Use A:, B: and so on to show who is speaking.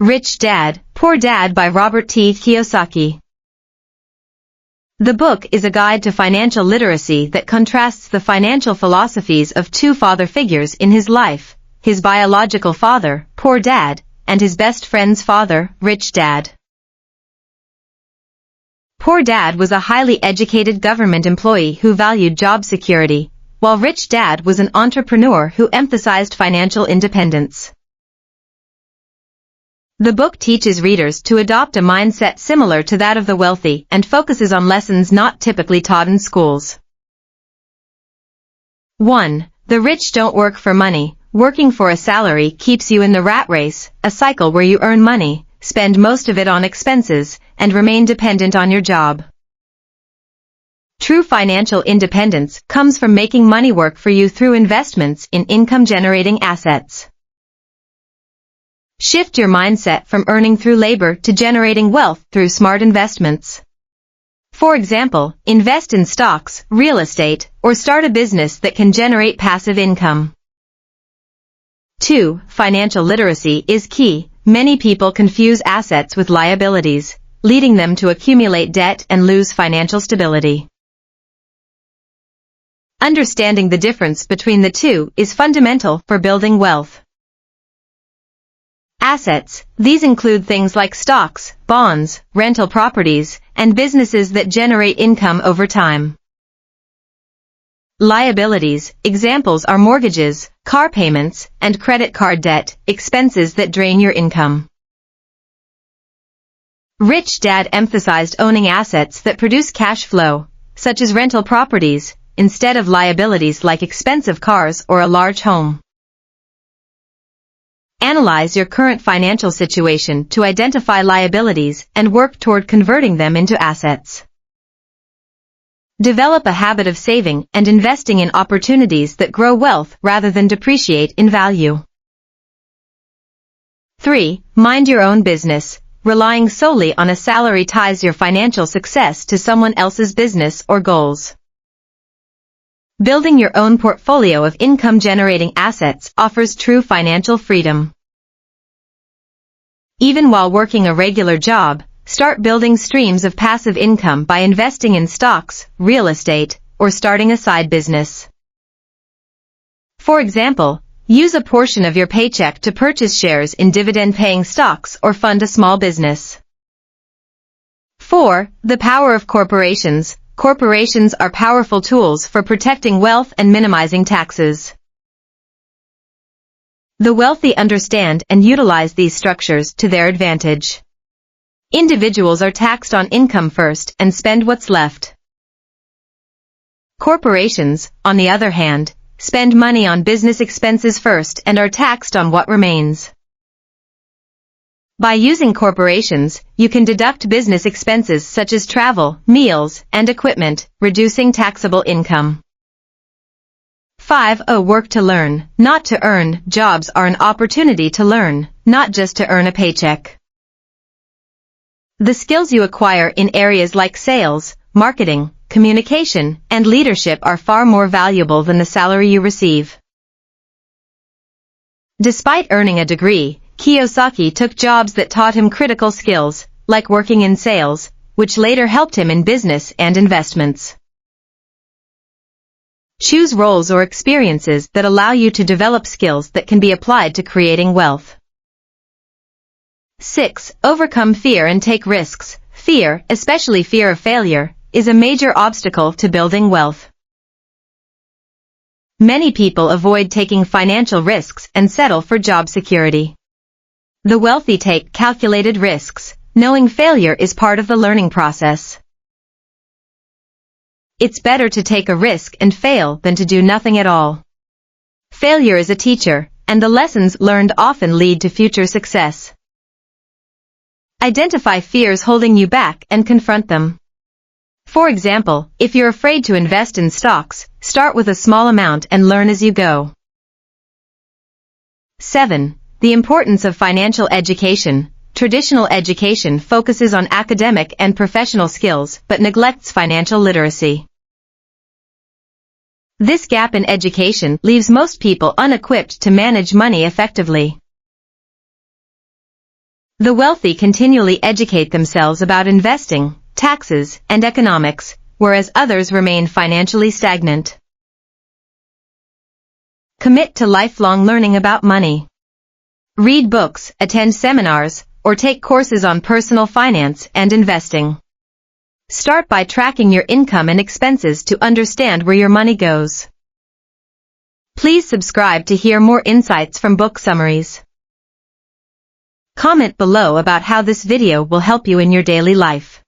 A: Rich Dad, Poor Dad by Robert Kiyosaki. The book is a guide to financial literacy that contrasts the financial philosophies of two father figures in his life, his biological father, Poor Dad, and his best friend's father, Rich Dad. Poor Dad was a highly educated government employee who valued job security, while Rich Dad was an entrepreneur who emphasized financial independence. The book teaches readers to adopt a mindset similar to that of the wealthy and focuses on lessons not typically taught in schools. 1. The rich don't work for money. Working for a salary keeps you in the rat race, a cycle where you earn money, spend most of it on expenses, and remain dependent on your job. True financial independence comes from making money work for you through investments in income-generating assets. Shift your mindset from earning through labor to generating wealth through smart investments. For example, invest in stocks, real estate, or start a business that can generate passive income. 2. Financial literacy is key. Many people confuse assets with liabilities, leading them to accumulate debt and lose financial stability. Understanding the difference between the two is fundamental for building wealth. Assets. These include things like stocks, bonds, rental properties, and businesses that generate income over time. Liabilities. Examples are mortgages, car payments, and credit card debt, expenses that drain your income. Rich Dad emphasized owning assets that produce cash flow, such as rental properties, instead of liabilities like expensive cars or a large home. Analyze your current financial situation to identify liabilities and work toward converting them into assets. Develop a habit of saving and investing in opportunities that grow wealth rather than depreciate in value. 3. Mind your own business. Relying solely on a salary ties your financial success to someone else's business or goals. Building your own portfolio of income-generating assets offers true financial freedom. Even while working a regular job, start building streams of passive income by investing in stocks, real estate, or starting a side business. For example, use a portion of your paycheck to purchase shares in dividend-paying stocks or fund a small business. 4. The power of corporations. Corporations are powerful tools for protecting wealth and minimizing taxes. The wealthy understand and utilize these structures to their advantage. Individuals are taxed on income first and spend what's left. Corporations, on the other hand, spend money on business expenses first and are taxed on what remains. By using corporations, you can deduct business expenses such as travel, meals, and equipment, reducing taxable income. 5. Work to learn, not to earn. Jobs are an opportunity to learn, not just to earn a paycheck. The skills you acquire in areas like sales, marketing, communication, and leadership are far more valuable than the salary you receive. Despite earning a degree, Kiyosaki took jobs that taught him critical skills, like working in sales, which later helped him in business and investments. Choose roles or experiences that allow you to develop skills that can be applied to creating wealth. 6. Overcome fear and take risks. Fear, especially fear of failure, is a major obstacle to building wealth. Many people avoid taking financial risks and settle for job security. The wealthy take calculated risks, knowing failure is part of the learning process. It's better to take a risk and fail than to do nothing at all. Failure is a teacher, and the lessons learned often lead to future success. Identify fears holding you back and confront them. For example, if you're afraid to invest in stocks, start with a small amount and learn as you go. 7. The importance of financial education. Traditional education focuses on academic and professional skills but neglects financial literacy. This gap in education leaves most people unequipped to manage money effectively. The wealthy continually educate themselves about investing, taxes, and economics, whereas others remain financially stagnant. Commit to lifelong learning about money. Read books, attend seminars, or take courses on personal finance and investing. Start by tracking your income and expenses to understand where your money goes. Please subscribe to hear more insights from book summaries. Comment below about how this video will help you in your daily life.